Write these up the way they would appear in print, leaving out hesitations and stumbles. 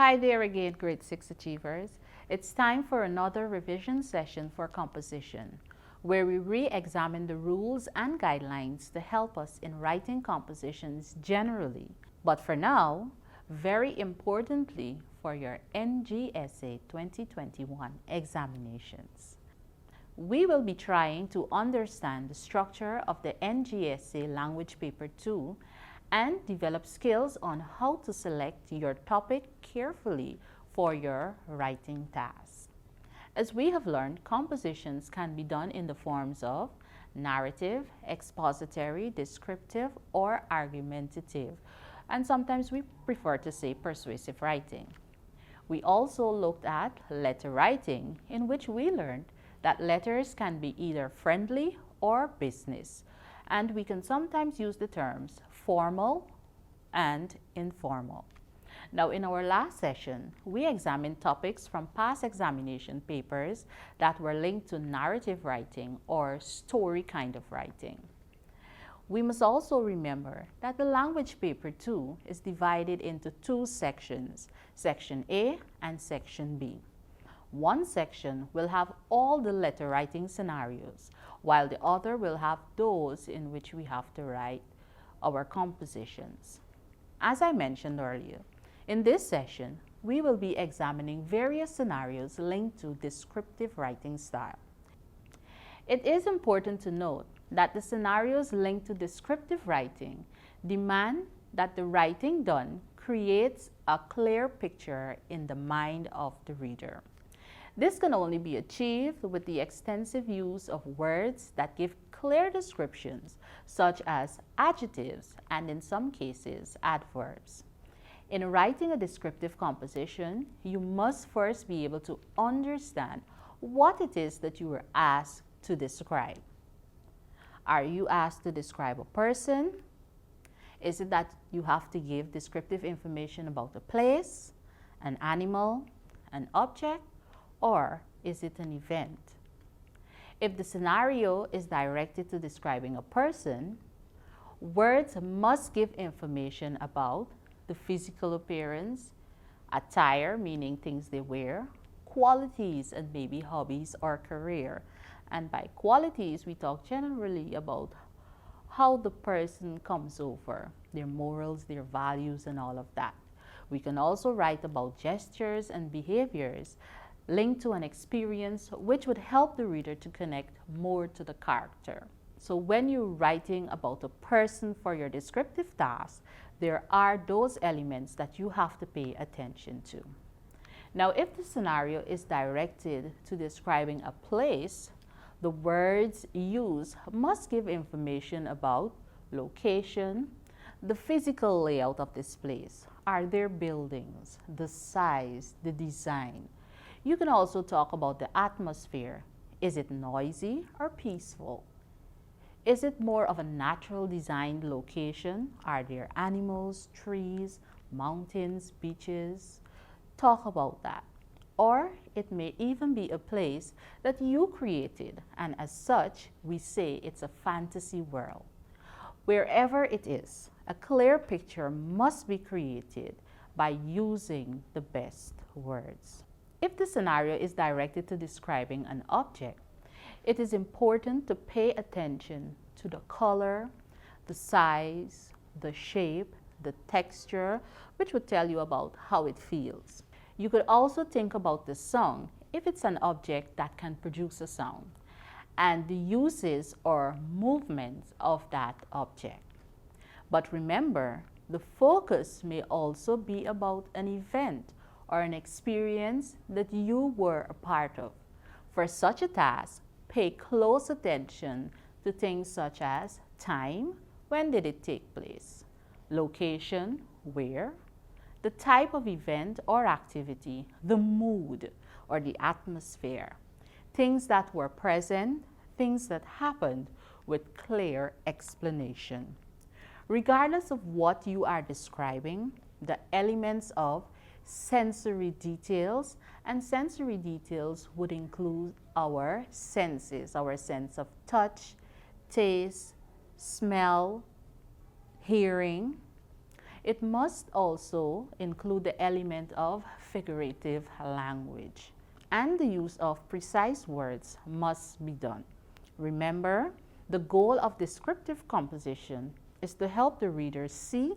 Hi there again, grade 6 achievers. It's time for another revision session for composition, where we re-examine the rules and guidelines to help us in writing compositions generally. But for now, very importantly for your NGSA 2021 examinations. We will be trying to understand the structure of the NGSA Language Paper 2 and develop skills on how to select your topic carefully for your writing task. As we have learned, compositions can be done in the forms of narrative, expository, descriptive, or argumentative, and sometimes we prefer to say persuasive writing. We also looked at letter writing, in which we learned that letters can be either friendly or business, and we can sometimes use the terms formal and informal. Now, in our last session, we examined topics from past examination papers that were linked to narrative writing or story kind of writing. We must also remember that the language paper 2 is divided into two sections, Section A and Section B. One section will have all the letter writing scenarios, while the other will have those in which we have to write our compositions. As I mentioned earlier, in this session, we will be examining various scenarios linked to descriptive writing style. It is important to note that the scenarios linked to descriptive writing demand that the writing done creates a clear picture in the mind of the reader. This can only be achieved with the extensive use of words that give clear descriptions, such as adjectives and, in some cases, adverbs. In writing a descriptive composition, you must first be able to understand what it is that you were asked to describe. Are you asked to describe a person? Is it that you have to give descriptive information about a place, an animal, an object, or is it an event? If the scenario is directed to describing a person, words must give information about the physical appearance, attire, meaning things they wear, qualities, and maybe hobbies or career. And by qualities, we talk generally about how the person comes over, their morals, their values, and all of that. We can also write about gestures and behaviors linked to an experience which would help the reader to connect more to the character. So when you're writing about a person for your descriptive task, there are those elements that you have to pay attention to. Now, if the scenario is directed to describing a place, the words used must give information about location, the physical layout of this place. Are there buildings, the size, the design? You can also talk about the atmosphere. Is it noisy or peaceful? Is it more of a natural designed location? Are there animals, trees, mountains, beaches? Talk about that. Or it may even be a place that you created, and as such, we say it's a fantasy world. Wherever it is, a clear picture must be created by using the best words. If the scenario is directed to describing an object, it is important to pay attention to the color, the size, the shape, the texture, which would tell you about how it feels. You could also think about the sound, if it's an object that can produce a sound, and the uses or movements of that object. But remember, the focus may also be about an event or an experience that you were a part of. For such a task, pay close attention to things such as time, when did it take place, location, where, the type of event or activity, the mood or the atmosphere, things that were present, things that happened with clear explanation. Regardless of what you are describing, the elements of sensory details, and sensory details would include our senses, our sense of touch, taste, smell, hearing. It must also include the element of figurative language, and the use of precise words must be done. Remember, the goal of descriptive composition is to help the reader see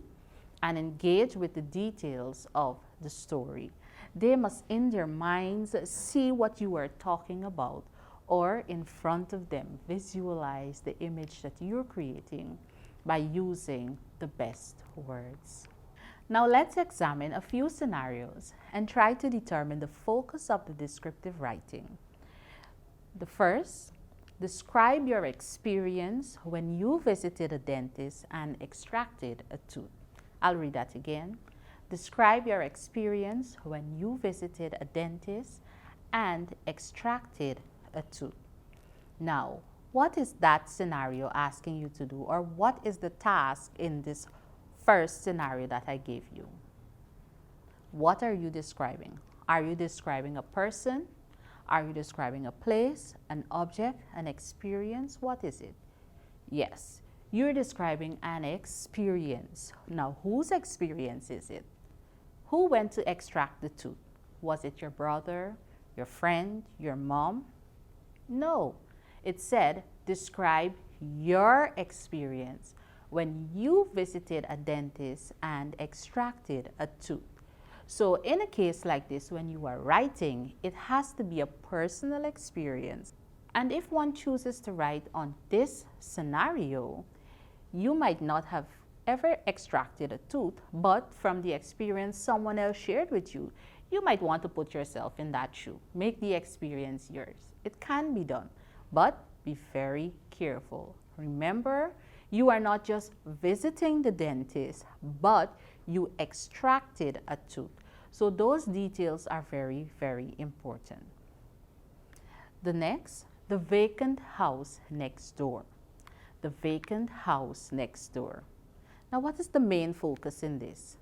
and engage with the details of the story. They must in their minds see what you are talking about, or in front of them visualize the image that you're creating by using the best words. Now let's examine a few scenarios and try to determine the focus of the descriptive writing. The first, describe your experience when you visited a dentist and extracted a tooth. I'll read that again. Describe your experience when you visited a dentist and extracted a tooth. Now, what is that scenario asking you to do, or what is the task in this first scenario that I gave you? What are you describing? Are you describing a person? Are you describing a place, an object, an experience? What is it? Yes, you're describing an experience. Now, whose experience is it? Who went to extract the tooth? Was it your brother, your friend, your mom? No. It said, describe your experience when you visited a dentist and extracted a tooth. So in a case like this, when you are writing, it has to be a personal experience. And if one chooses to write on this scenario, you might not have ever extracted a tooth, but from the experience someone else shared with you, you might want to put yourself in that shoe. Make the experience yours. It can be done, but be very careful. Remember, you are not just visiting the dentist, but you extracted a tooth. So those details are very, very important. The next, the vacant house next door. The vacant house next door. Now, what is the main focus in this?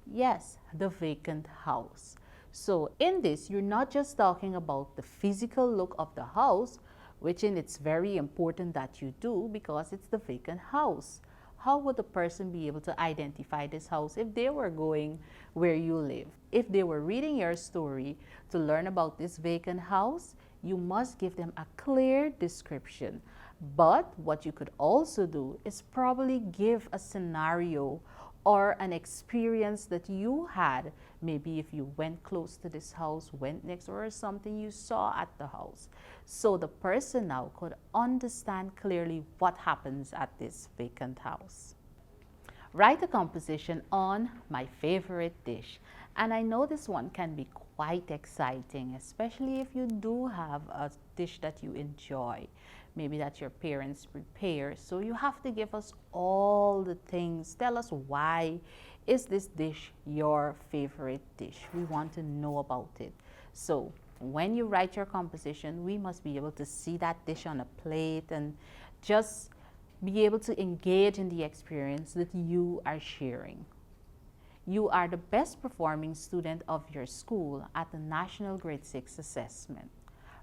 Yes, the vacant house. So in this, you're not just talking about the physical look of the house, which it's very important that you do because it's the vacant house. How would the person be able to identify this house if they were going where you live? If they were reading your story to learn about this vacant house, you must give them a clear description. But what you could also do is probably give a scenario or an experience that you had. Maybe if you went close to this house, went next, or something you saw at the house. So the person now could understand clearly what happens at this vacant house. Write a composition on my favorite dish. And I know this one can be quite exciting, especially if you do have a dish that you enjoy. Maybe that your parents prepare. So you have to give us all the things. Tell us, why is this dish your favorite dish? We want to know about it. So when you write your composition, we must be able to see that dish on a plate and just be able to engage in the experience that you are sharing. You are the best performing student of your school at the National Grade 6 Assessment.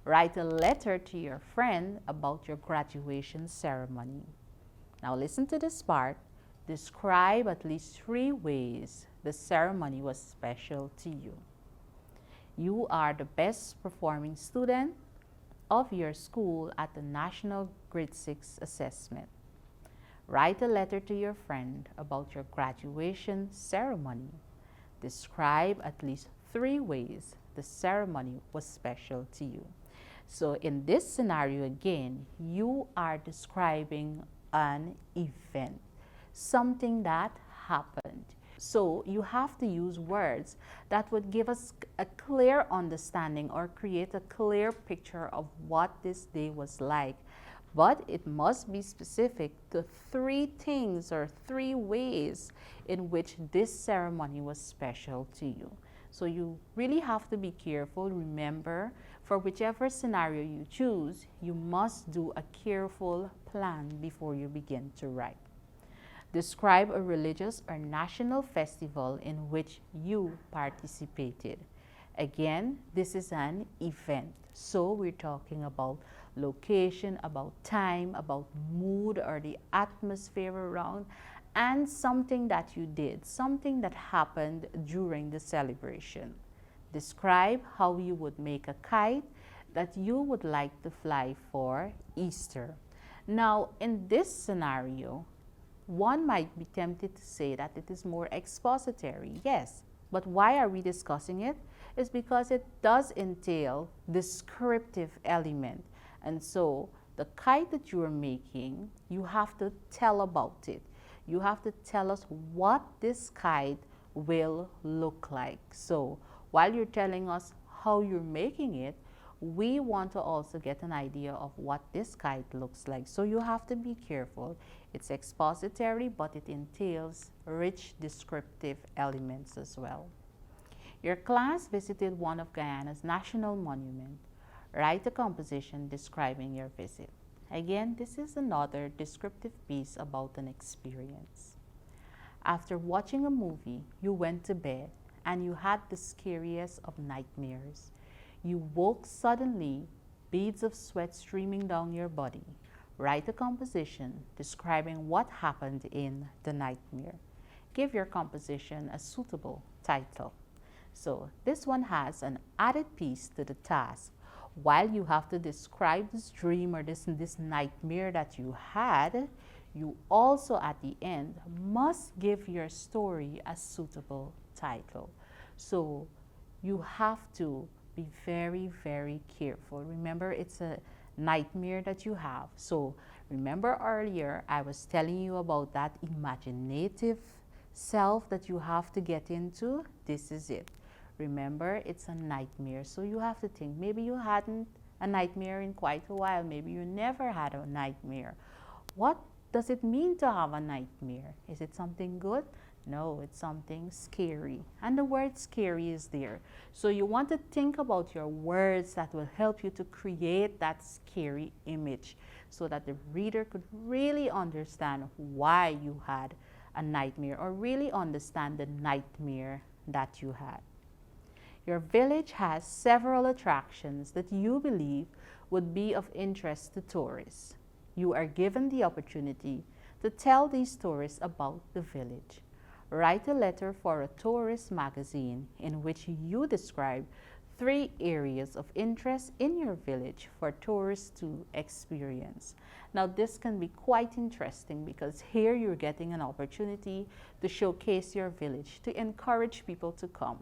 Write a letter to your friend about your graduation ceremony. Now listen to this part. Describe at least 3 ways the ceremony was special to you. You are the best performing student of your school at the National Grade 6 Assessment. Write a letter to your friend about your graduation ceremony. Describe at least 3 ways the ceremony was special to you. So in this scenario again, you are describing an event, something that happened. So you have to use words that would give us a clear understanding or create a clear picture of what this day was like. But it must be specific to 3 things or 3 ways in which this ceremony was special to you. So you really have to be careful. Remember, for whichever scenario you choose, you must do a careful plan before you begin to write. Describe a religious or national festival in which you participated. Again, this is an event. So we're talking about location, about time, about mood or the atmosphere around, and something that you did, something that happened during the celebration. Describe how you would make a kite that you would like to fly for Easter. Now, in this scenario, one might be tempted to say that it is more expository. Yes, but why are we discussing it? It's because it does entail descriptive element. And so the kite that you are making, you have to tell about it. You have to tell us what this kite will look like. So while you're telling us how you're making it, we want to also get an idea of what this kite looks like. So you have to be careful. It's expository, but it entails rich descriptive elements as well. Your class visited one of Guyana's national monuments. Write a composition describing your visit. Again, this is another descriptive piece about an experience. After watching a movie, you went to bed and you had the scariest of nightmares. You woke suddenly, beads of sweat streaming down your body. Write a composition describing what happened in the nightmare. Give your composition a suitable title. So this one has an added piece to the task. While you have to describe this dream or this nightmare that you had, you also at the end must give your story a suitable title. So you have to be very, very careful. Remember, it's a nightmare that you have. So remember earlier, I was telling you about that imaginative self that you have to get into. This is it. Remember, it's a nightmare. So you have to think, maybe you hadn't a nightmare in quite a while. Maybe you never had a nightmare. What does it mean to have a nightmare? Is it something good? No, it's something scary. And the word scary is there. So you want to think about your words that will help you to create that scary image so that the reader could really understand why you had a nightmare or really understand the nightmare that you had. Your village has several attractions that you believe would be of interest to tourists. You are given the opportunity to tell these tourists about the village. Write a letter for a tourist magazine in which you describe 3 areas of interest in your village for tourists to experience. Now this can be quite interesting because here you're getting an opportunity to showcase your village, to encourage people to come.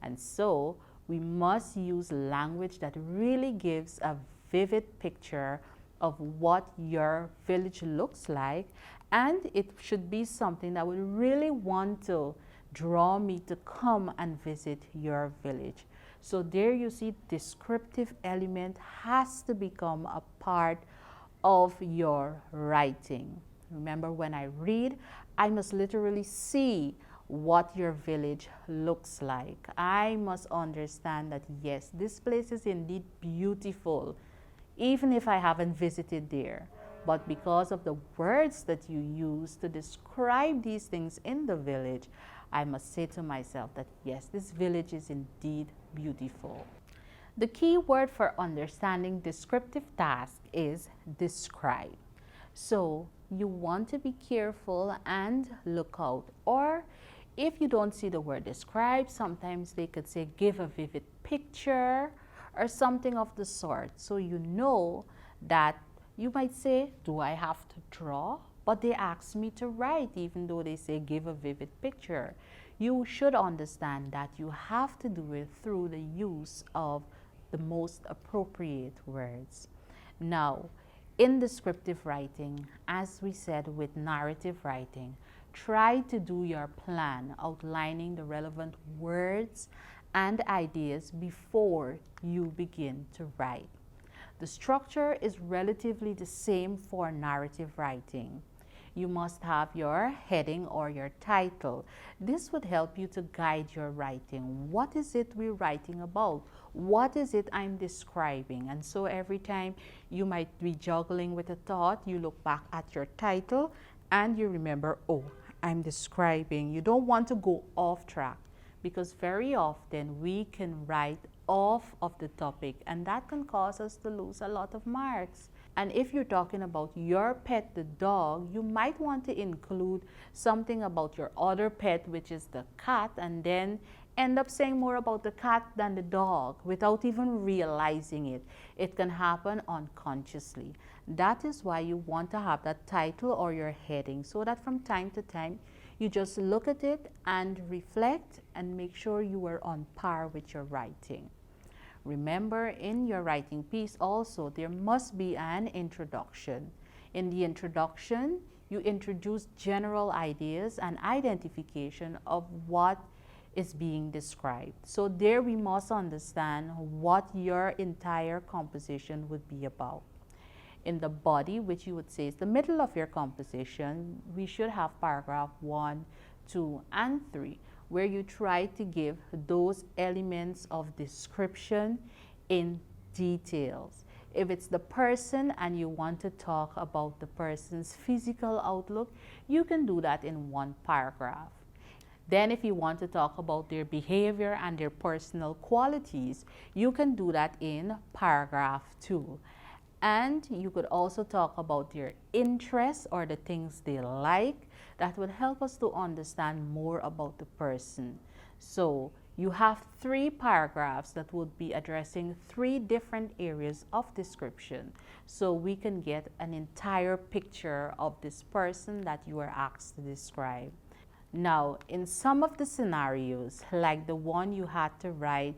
And so we must use language that really gives a vivid picture of what your village looks like, and it should be something that would really want to draw me to come and visit your village. So there you see, descriptive element has to become a part of your writing. Remember, when I read, I must literally see what your village looks like. I must understand that yes, this place is indeed beautiful, even if I haven't visited there. But because of the words that you use to describe these things in the village, I must say to myself that yes, this village is indeed beautiful. The key word for understanding descriptive task is describe. So you want to be careful and look out. Or if you don't see the word describe, sometimes they could say give a vivid picture or something of the sort. So you know that you might say, do I have to draw? But they ask me to write, even though they say give a vivid picture. You should understand that you have to do it through the use of the most appropriate words. Now, in descriptive writing, as we said with narrative writing, try to do your plan, outlining the relevant words and ideas before you begin to write. The structure is relatively the same for narrative writing. You must have your heading or your title. This would help you to guide your writing. What is it we're writing about? What is it I'm describing? And so every time you might be juggling with a thought, you look back at your title and you remember, oh, I'm describing. You don't want to go off track because very often we can write off of the topic and that can cause us to lose a lot of marks. And if you're talking about your pet, the dog, you might want to include something about your other pet, which is the cat, and then end up saying more about the cat than the dog without even realizing it. It can happen unconsciously. That is why you want to have that title or your heading, so that from time to time you just look at it and reflect and make sure you are on par with your writing. Remember, in your writing piece also, there must be an introduction. In the introduction, you introduce general ideas and identification of what is being described. So there we must understand what your entire composition would be about. In the body, which you would say is the middle of your composition, we should have paragraph 1, 2, and 3, where you try to give those elements of description in details. If it's the person and you want to talk about the person's physical outlook, you can do that in one paragraph. Then if you want to talk about their behavior and their personal qualities, you can do that in paragraph 2. And you could also talk about their interests or the things they like. That would help us to understand more about the person. So you have 3 paragraphs that would be addressing 3 different areas of description. So we can get an entire picture of this person that you are asked to describe. Now, in some of the scenarios, like the one you had to write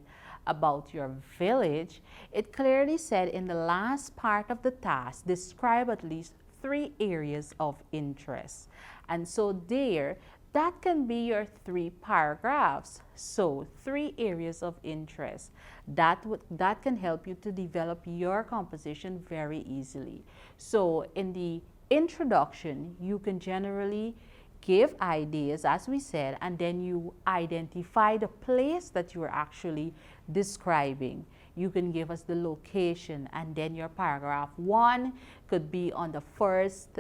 about your village, it clearly said in the last part of the task, describe at least 3 areas of interest. And so there, that can be your 3 paragraphs. So 3 areas of interest. That can help you to develop your composition very easily. So in the introduction, you can generally give ideas, as we said, and then you identify the place that you are actually describing. You can give us the location, and then your paragraph 1 could be on the first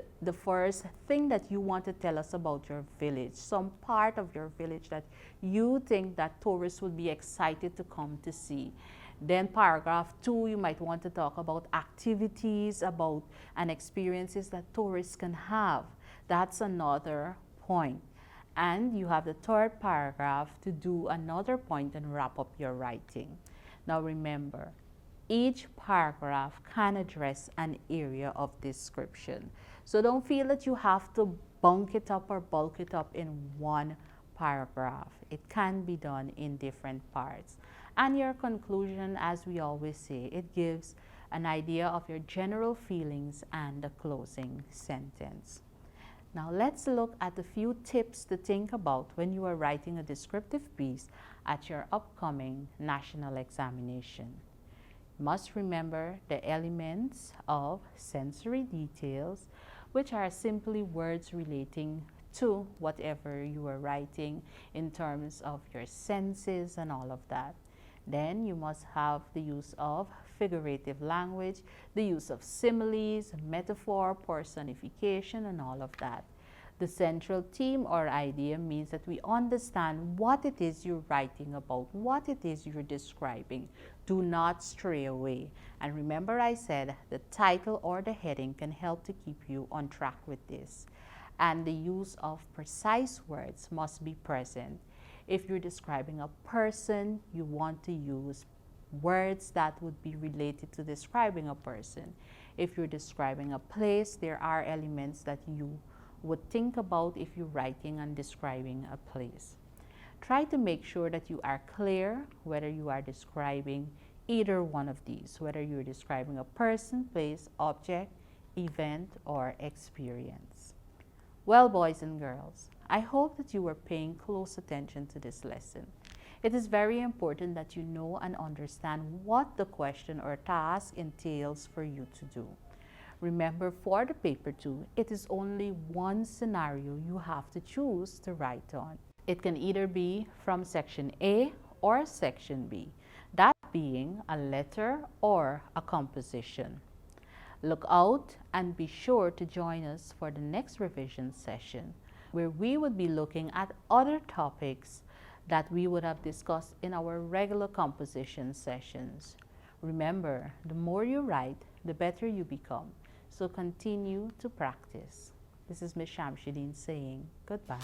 thing that you want to tell us about your village, some part of your village that you think that tourists would be excited to come to see. Then paragraph 2, you might want to talk about activities about and experiences that tourists can have. That's another point. And you have the 3rd paragraph to do another point and wrap up your writing. Now remember, each paragraph can address an area of description. So don't feel that you have to bunk it up or bulk it up in one paragraph. It can be done in different parts. And your conclusion, as we always say, it gives an idea of your general feelings and the closing sentence. Now let's look at a few tips to think about when you are writing a descriptive piece at your upcoming national examination. You must remember the elements of sensory details, which are simply words relating to whatever you are writing in terms of your senses and all of that. Then you must have the use of figurative language, the use of similes, metaphor, personification, and all of that. The central theme or idea means that we understand what it is you're writing about, what it is you're describing. Do not stray away. And remember, I said the title or the heading can help to keep you on track with this. And the use of precise words must be present. If you're describing a person, you want to use words that would be related to describing a person. If you're describing a place, there are elements that you would think about if you're writing and describing a place. Try to make sure that you are clear whether you are describing either one of these, whether you're describing a person, place, object, event, or experience. Well, boys and girls, I hope that you were paying close attention to this lesson. It is very important that you know and understand what the question or task entails for you to do. Remember, for the paper 2, it is only one scenario you have to choose to write on. It can either be from section A or section B, that being a letter or a composition. Look out and be sure to join us for the next revision session, where we would be looking at other topics that we would have discussed in our regular composition sessions. Remember, the more you write, the better you become. So continue to practice. This is Ms. Shamshideen saying goodbye.